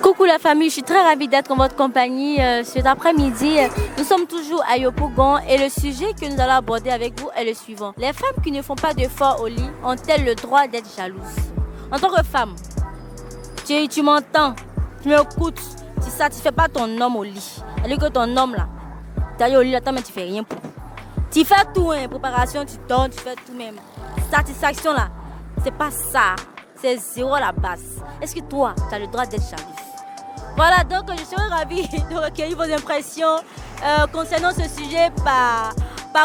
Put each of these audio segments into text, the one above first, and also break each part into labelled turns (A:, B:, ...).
A: Coucou la famille, je suis très ravie d'être en votre compagnie cet après-midi. Nous sommes toujours à Yopougon et le sujet que nous allons aborder avec vous est le suivant. Les femmes qui ne font pas d'efforts au lit ont-elles le droit d'être jalouses? En tant que femme, tu m'entends, tu m'écoutes, tu ne satisfais pas ton homme au lit. C'est-à-dire que ton homme là, tu es au lit, mais tu ne fais rien pour. Tu fais tout, hein, préparation, tu dors, tu fais tout même. Satisfaction là, c'est pas ça. C'est zéro à la base. Est-ce que toi, tu as le droit d'être jalouse? Voilà, donc je serais ravie de recueillir vos impressions concernant ce sujet par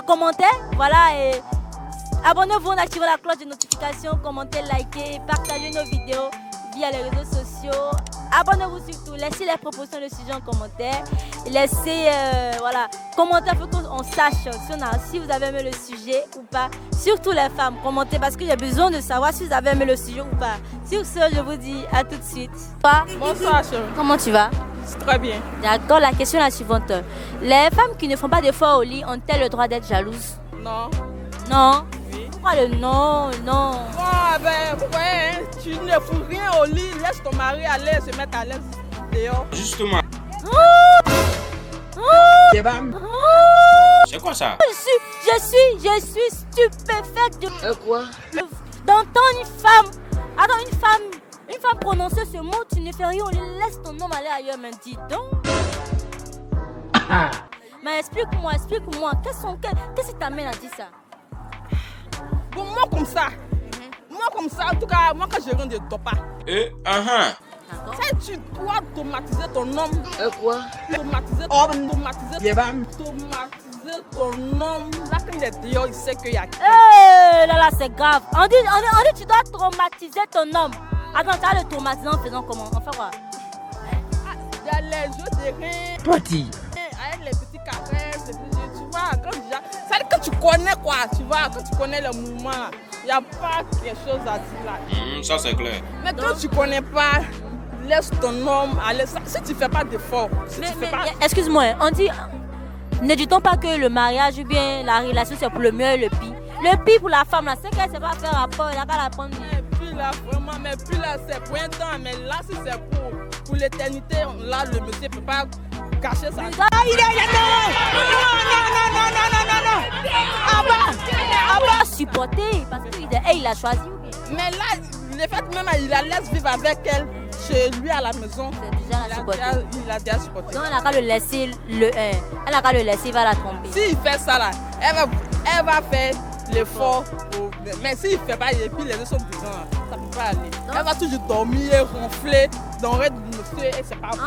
A: commentaire. Voilà, et abonnez-vous en activant la cloche de notification, commentez, likez, partagez nos vidéos via les réseaux sociaux. Abonnez-vous surtout, laissez les propositions de sujet en commentaire. Laissez, commenter pour qu'on sache si vous avez aimé le sujet ou pas. Surtout les femmes, commentez parce que j'ai besoin de savoir si vous avez aimé le sujet ou pas. Sur ce, je vous dis à tout de suite.
B: Bonsoir, chérie.
A: Comment tu vas?
B: Très bien.
A: D'accord, la question est la suivante. Les femmes qui ne font pas d'efforts au lit ont-elles le droit d'être jalouses?
B: Non.
A: Non.
B: Oui.
A: Pourquoi le non?
B: Tu ne fous rien au lit, laisse ton mari aller se mettre à l'aise dehors.
C: Justement. C'est quoi ça?
A: Je suis stupéfaite de
D: Quoi?
A: d'entendre une femme prononcer ce mot. Tu ne fais rien, on laisse ton homme aller ailleurs, mais dis donc. Mais explique-moi, qu'est-ce qui t'amène à dire ça?
B: Pour moi comme ça, en tout cas, moi quand je rentre de Topa, tu dois tomatiser ton homme.
D: Quoi?
B: Tomatiser ton homme. Là quand il est dehors, il sait qu'il y a
A: Là, c'est grave. On dit, tu dois traumatiser ton homme. Attends, tu vas le traumatiser en faisant comment? On fait quoi?
B: Il y a les jeux de reins.
D: Parti.
B: Avec les petits caresses, les petits jeux, tu vois, ça veut dire que tu connais quoi, tu vois, quand tu connais le mouvement là, il n'y a pas quelque chose à dire là.
C: Ça c'est clair.
B: Mais quand tu connais pas, laisse ton homme aller. Si tu fais pas d'effort,
A: Excuse-moi, on dit, ne dit-on pas que le mariage ou bien la relation c'est pour le mieux et le pire? Le pire pour la femme là, c'est qu'elle ne sait pas faire rapport, elle n'a qu'à la prendre.
B: Et puis là, vraiment, mais puis là c'est pour un temps, mais là si c'est pour l'éternité, là le monsieur ne peut pas cacher ça.
A: Non. Abba supporter parce qu'il a choisi.
B: Mais là, le fait même, il la laisse vivre avec elle chez lui à la maison.
A: C'est déjà la supporter.
B: Il a déjà supporté.
A: Donc elle n'a qu'à le laisser, il va la tromper.
B: S'il fait ça là, elle va faire l'effort. Mais s'il ne fait pas, et puis les deux sont dedans, ça ne peut pas aller. Donc, elle va toujours dormir, ronfler, dans le reste du monsieur, et c'est pas bon.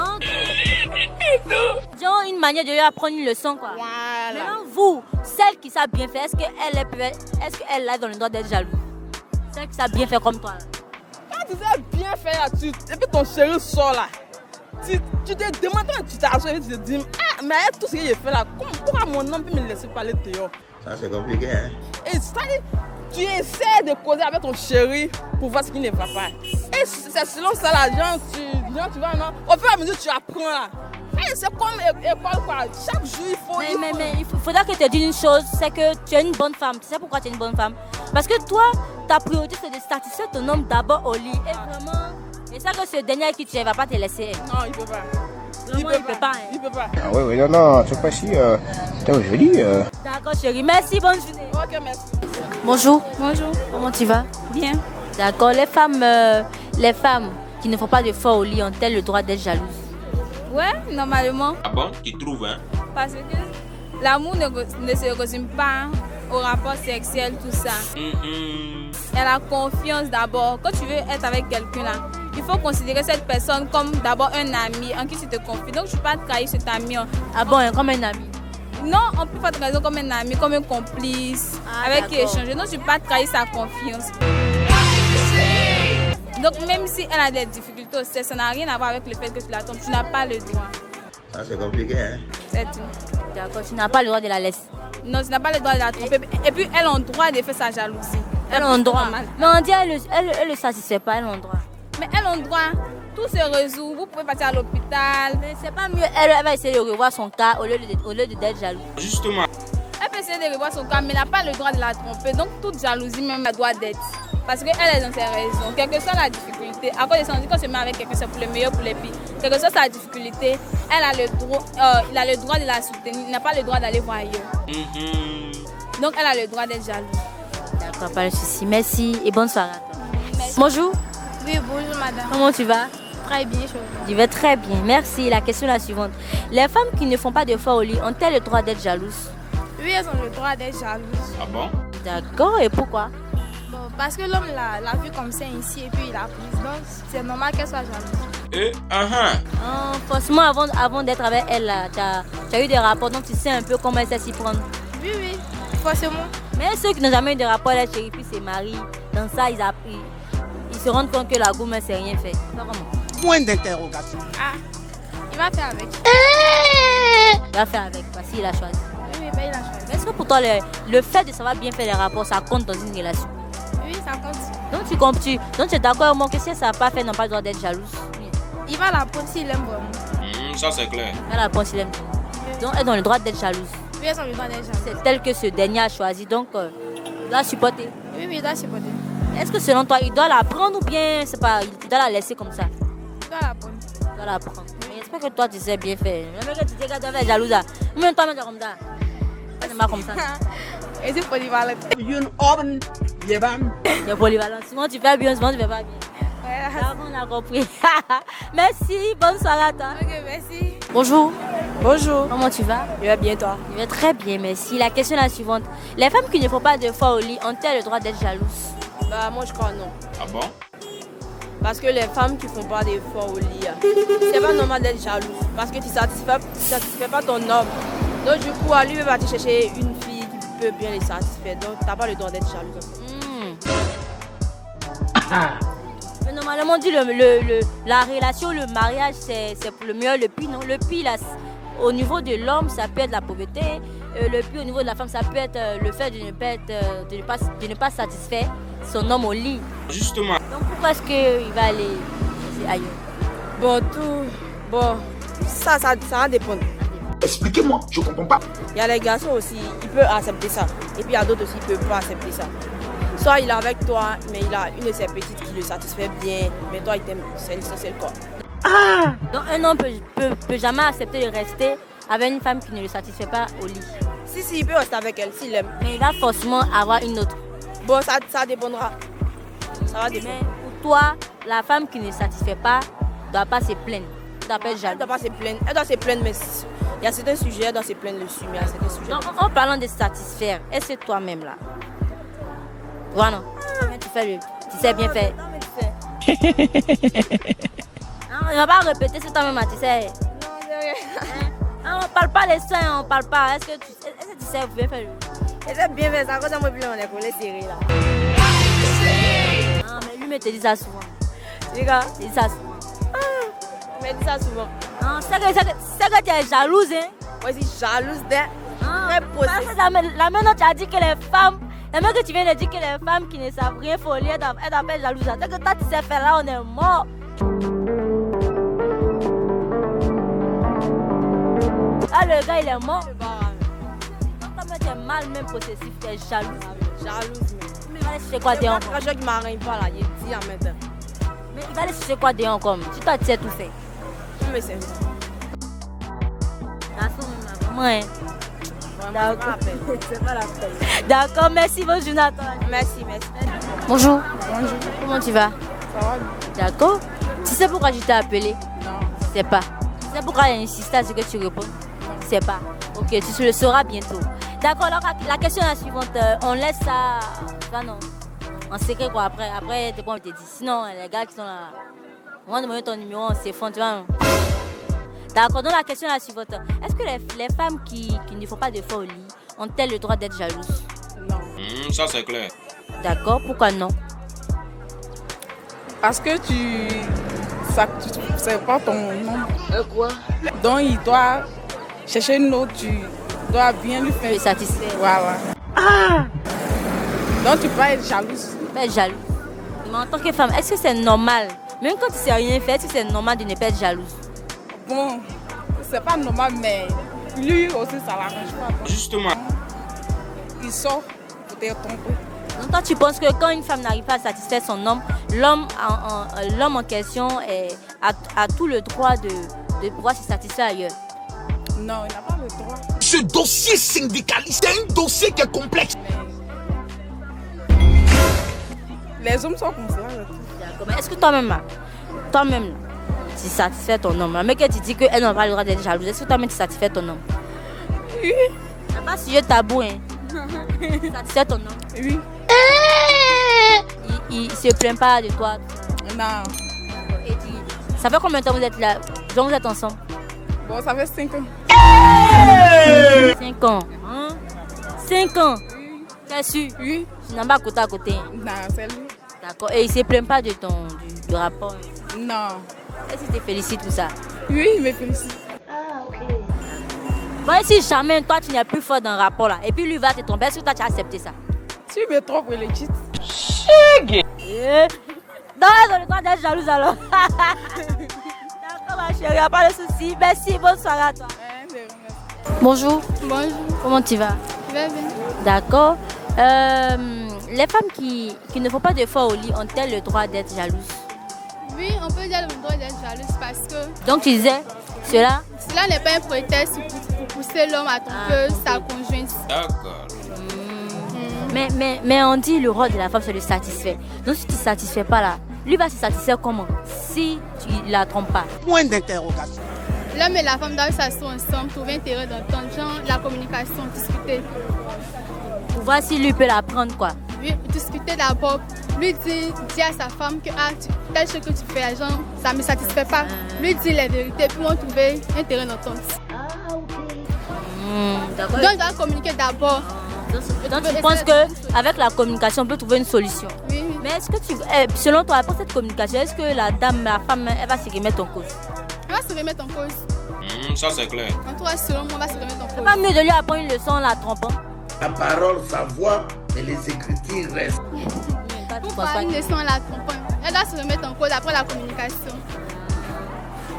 A: Genre une manière de lui apprendre une leçon quoi.
B: Voilà.
A: Maintenant vous, celle qui sait bien faire, est-ce qu'elle a dans le droit d'être jalouse? Celle qui sait bien faire comme toi là.
B: Quand tu sais bien faire, et puis ton chéri sort là, tu te demandes, tu t'assois et tu te dis, mais tout ce qu'il fait là, pourquoi mon homme peut me laisser parler dehors?
D: Ça c'est compliqué, hein?
B: Et c'est-à-dire, tu essaies de causer avec ton chéri pour voir ce qui ne va pas. Et c'est selon ça là, tu vois, non? Au fur et à mesure, tu apprends là. Et c'est comme école quoi. Chaque jour, il faut.
A: Mais il faudra que tu te dises une chose, c'est que tu es une bonne femme. Tu sais pourquoi tu es une bonne femme? Parce que toi, ta priorité c'est de satisfaire ton homme d'abord au lit. Et vraiment, et ça que ce dernier avec qui tu ne vas pas te laisser.
B: Non, il peut pas.
A: Il peut pas.
B: Il peut pas.
D: Ah oui, non, c'est pas si. T'es joli.
A: D'accord chérie, merci, bonne journée.
B: Ok, merci.
A: Bonjour.
E: Bonjour.
A: Comment tu vas?
E: Bien.
A: D'accord, les femmes qui ne font pas d'efforts au lit ont-elles le droit d'être jalouses?
E: Ouais, normalement.
C: Ah bon? Tu trouves, hein?
E: Parce que l'amour ne se résume pas au rapport sexuel, tout ça. Il y a la confiance d'abord. Quand tu veux être avec quelqu'un là, il faut considérer cette personne comme d'abord un ami en qui tu te confies. Donc je ne peux pas trahir cet ami.
A: Ah bon, comme un ami?
E: Non, on peut pas trahir comme un ami, comme un complice, avec qui échanger. Donc je ne peux pas trahir sa confiance. Donc même si elle a des difficultés au sexe, ça n'a rien à voir avec le fait que tu la trompes. Tu n'as pas le droit.
D: Ça c'est compliqué, hein?
E: C'est tout.
A: D'accord, tu n'as pas le droit de la laisser.
E: Non, tu n'as pas le droit de la tromper. Et puis elle a le droit de faire sa jalousie.
A: Elle a le droit. Mais on dit elle ne satisfait pas, elle a le droit.
E: Mais elle a le droit. Tout se résout. Vous pouvez partir à l'hôpital.
A: Mais c'est pas mieux. Elle va essayer de revoir son cas au lieu d'être jalouse.
C: Justement.
E: Elle peut essayer de revoir son cas, mais elle n'a pas le droit de la tromper. Donc toute jalousie même, elle doit d'être. Parce qu'elle est dans ses raisons. Quelle que soit la difficulté, à cause de ça, on dit qu'on se met avec quelqu'un, c'est pour le meilleur, pour les pires. Quelle que soit sa difficulté, elle a le droit, il a le droit de la soutenir. Il n'a pas le droit d'aller voir ailleurs. Donc, elle a le droit d'être jalouse.
A: D'accord, pas de souci. Merci et bonne soirée à toi. Merci. Bonjour.
C: Oui, bonjour madame.
A: Comment tu vas?
C: Très bien,
A: Je vais très bien, merci. La question est la suivante. Les femmes qui ne font pas d'efforts au lit ont-elles le droit d'être jalouses?
C: Oui, elles ont le droit d'être jalouses.
F: Ah bon?
A: D'accord, et pourquoi?
C: Bon, parce que l'homme l'a vu comme ça ici et puis il a prise. Donc, c'est normal qu'elle soit jalouse.
A: Forcément, avant d'être avec elle, tu as eu des rapports, donc tu sais un peu comment elle sait s'y prendre.
C: Oui, forcément.
A: Mais ceux qui n'ont jamais eu de rapport, la chérie, puis c'est mari. Dans ça, ils se rendent compte que la gomme, c'est rien fait. Pas vraiment.
G: Point d'interrogation.
C: Ah, il va faire avec.
A: Il va faire avec, parce qu'il a choisi.
C: Oui, ben, il a choisi.
A: Mais est-ce que pour toi, le fait de savoir bien faire les rapports, ça compte dans une relation?
C: Oui, ça compte.
A: Donc tu es d'accord avec moi que si elle ne savent pas faire, n'ont pas le droit d'être jalouse?
C: Il va la prendre s'il aime vraiment.
F: Ça c'est clair.
A: Elle la prend s'il aime. Donc elles ont le droit d'être jalouse.
C: Oui, elles ont le droit d'être jalouses.
A: C'est tel que ce dernier a choisi, donc il doit supporter.
C: Oui, il doit supporter.
A: Est-ce que selon toi, il doit la prendre ou bien c'est pas, il doit la laisser comme ça?
C: Il doit la prendre.
A: Il doit la prendre. Mais j'espère que toi tu sais bien faire. J'aimerais que tu sais qu'elle doit être jalouse. Même toi, même comme ça. C'est pas comme ça.
C: Et c'est polyvalent.
A: C'est polyvalent. Souvent tu fais bien, souvent tu fais pas bien. D'accord, on a compris. Merci, bonne soirée à toi.
C: Ok, merci.
A: Bonjour.
B: Bonjour.
A: Comment tu vas?
B: Je vais bien toi.
A: Je vais très bien, merci. La question est la suivante. Les femmes qui ne font pas d'efforts au lit ont-elles le droit d'être jalouses?
B: Bah moi je crois non.
F: Ah bon?
B: Parce que les femmes qui font pas d'efforts au lit, c'est pas normal d'être jalouse. Parce que tu satisfais pas ton homme. Donc du coup, lui il va te chercher une fille qui peut bien les satisfaire. Donc t'as pas le droit d'être jalouse.
A: Mais normalement on dit la relation, le mariage, c'est pour le meilleur, le pire, non? Le pire, là, au niveau de l'homme, ça peut être la pauvreté. Le pire au niveau de la femme, ça peut être le fait de ne pas satisfaire son homme au lit.
F: Justement.
A: Donc pourquoi est-ce qu'il va aller ailleurs?
B: Bon, ça va dépendre.
G: Expliquez-moi, je comprends pas.
B: Il y a les garçons aussi, ils peuvent accepter ça. Et puis il y a d'autres aussi qui ne peuvent pas accepter ça. Soit il est avec toi, mais il a une de ses petites qui le satisfait bien, mais toi il t'aime, c'est l'essentiel quoi.
A: Donc un homme peut jamais accepter de rester avec une femme qui ne le satisfait pas au lit.
B: Si, il peut rester avec elle, s'il aime.
A: Mais il va forcément avoir une autre.
B: Bon, ça dépendra. Ça va dépendre.
A: Mais pour toi, la femme qui ne satisfait pas ne doit pas se plaindre. Elle doit pas être
B: Elle
A: jalouse.
B: doit pas se plaindre. Elle doit se plaindre, mais il y a certains sujets, elle doit se plaindre dessus, mais il y a certains sujets.
A: Donc, en parlant de satisfaire, est-ce que toi-même là, voilà, tu sais bien faire.
B: Non, mais tu sais.
A: On ne va pas répéter c'est toi-même, tu sais.
B: Non, c'est vrai.
A: On parle pas les seins, on parle pas. Est-ce que tu sais bien faire?
B: Et c'est bien fait, ça cause moi plus on est collé serré là.
A: Ah, mais lui me te dit ça souvent.
B: Les gars,
A: Il dit ça souvent.
B: il me dit ça souvent.
A: Ah, c'est que tu es jalouse, hein?
B: Moi, je suis jalouse d'elle.
A: Ah,
B: Très
A: parce
B: possessive.
A: que la maintenant tu as dit que les femmes, la même que tu viens de dire que les femmes qui ne savent rien faire au lit, elles doivent être jalouses. C'est que toi tu sais faire là, on est mort. Ah, le gars il est mort. Quand tu es mal même possessif, tu es jalouse.
B: Jalouse,
A: Mais il va aller chercher quoi dehors?
B: C'est pas qui m'arrive pas là, il dit en même temps.
A: Mais il va aller chercher quoi dehors comme? Si toi tu sais tout faire.
B: Mais c'est
A: Garçon, vraiment, hein.
B: D'accord. C'est pas la peine.
A: D'accord, merci, bonne journée à toi.
B: Merci.
A: Bonjour. Bonjour. Comment tu vas?
B: Ça va?
A: D'accord. Tu sais pourquoi je t'ai appelé?
B: Non.
A: Tu sais pas. Tu sais pourquoi j'ai insisté à ce que tu réponds? Tu sais pas. Ok, tu le sauras bientôt. D'accord, alors la question est la suivante. On laisse ça. Ça non. En secret quoi. Après, c'est quoi on te dit? Sinon, les gars qui sont là. On va demander ton numéro, on s'effondre, tu vois. D'accord, donc la question est la suivante. Est-ce que les femmes qui ne font pas d'efforts au lit ont-elles le droit d'être jalouses?
B: Non.
F: Ça c'est clair.
A: D'accord, pourquoi non?
H: Parce que c'est pas ton nom.
B: Quoi?
H: Donc il doit chercher une autre, tu dois bien lui
A: Tu
H: faire.
A: es satisfait?
H: Voilà. Donc tu peux être jalouse.
A: Tu peux être jalouse. Mais en tant que femme, est-ce que c'est normal? Même quand tu sais rien faire, est-ce que c'est normal de ne pas être jalouse?
H: Bon, c'est pas normal, mais lui aussi ça l'arrange pas.
F: Justement.
H: Il sort pour te tromper.
A: Donc toi, tu penses que quand une femme n'arrive pas à satisfaire son homme, l'homme en question a tout le droit de pouvoir se satisfaire ailleurs?
H: Non, il n'a pas le droit.
G: Ce dossier syndicaliste, c'est un dossier qui est complexe.
H: Les hommes sont comme ça.
A: D'accord. Mais est-ce que toi-même, tu satisfais ton homme? La mec, elle te dit qu'elle n'a pas le droit d'être jalouse. Est-ce que toi-même, tu satisfais ton homme?
H: Oui.
A: Il n'y a pas sujet tabou, hein? Tu satisfais ton homme?
H: Oui.
A: Il ne se plaint pas de toi?
H: Non.
A: Et ça fait combien de temps vous êtes là? Donc vous êtes ensemble?
H: Bon, ça fait 5 ans.
A: 5 ans. Hein? 5 ans? T'es sûr?
H: Oui.
A: Tu n'as pas côté à côté?
H: Non, c'est lui.
A: D'accord. Et il ne se plaint pas de du rapport?
H: Non.
A: Est-ce qu'il te félicite pour ça?
H: Oui, il me félicite.
A: Bon, si jamais toi tu n'es plus fort dans le rapport là, et puis lui va te tromper, est-ce que toi tu as accepté ça?
H: Tu me trompes, il est cheat.
A: Non, dans le droit d'être jalouse alors. D'accord ma chérie, y'a pas de souci. Merci, bonne soirée à toi. Bonjour.
C: Bonjour,
A: Comment tu vas?
C: je vais bien.
A: D'accord. Les femmes qui ne font pas d'efforts au lit ont-elles le droit d'être jalouses?
C: Oui, on peut dire le droit d'être jalouse parce que
A: Donc tu disais cela?
C: cela n'est pas un prétexte pour pousser l'homme à tromper sa conjointe.
F: D'accord.
A: Mais on dit le rôle de la femme c'est de satisfaire. Donc si tu ne satisfais pas là, lui va se satisfaire comment? Si tu ne la trompes pas.
G: Point d'interrogation.
C: L'homme et la femme doivent s'asseoir ensemble, trouver intérêt d'entendre, genre la communication, discuter.
A: Pour voir si lui peut la prendre quoi.
C: Oui, discuter d'abord. Lui dit à sa femme que telle chose que tu fais, genre, ça ne me satisfait pas. Lui dit les vérités, puis on trouver intérêt d'entendre.
A: D'accord.
C: Donc, on doit communiquer d'abord.
A: Donc tu penses qu'avec la communication, on peut trouver une solution?
C: Oui, oui.
A: Mais est-ce que selon toi, pour cette communication, est-ce que la femme, elle va se remettre en cause?
C: On va se remettre en cause.
F: Ça c'est clair.
C: En tout cas, selon moi, on va se remettre en
A: C'est
C: cause.
A: pas mieux de lui apprendre une leçon en la trompant?
D: La parole, sa voix, mais les écritures restent.
A: Toi, tu
C: Pour
A: penses
C: faire
A: pas
C: une
A: que-
C: leçon à la trompant, elle doit se remettre en cause après la communication.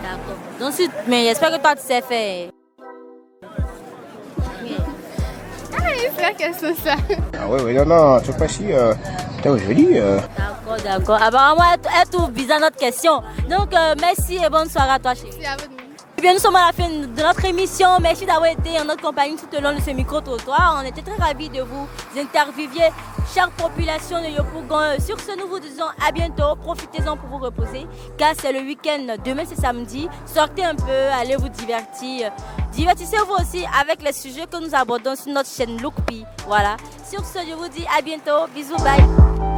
A: D'accord. Donc, mais j'espère que toi, tu sais faire.
C: C'est la question ça.
D: Ah ouais, non, c'est pas si. Putain, je dis.
A: D'accord. Apparemment, elle trouve bizarre notre question. Donc, merci et bonne soirée à toi, chérie.
C: C'est à votre nuit.
A: Eh bien, nous sommes à la fin de notre émission. Merci d'avoir été en notre compagnie tout au long de ce micro-trottoir. On était très ravis de vous interviewer, chère population de Yopougon. Sur ce, nous vous disons à bientôt. Profitez-en pour vous reposer, car c'est le week-end. Demain, c'est samedi. Sortez un peu, allez vous divertir. Divertissez-vous aussi avec les sujets que nous abordons sur notre chaîne Lookpi. Voilà. Sur ce, je vous dis à bientôt. Bisous, bye.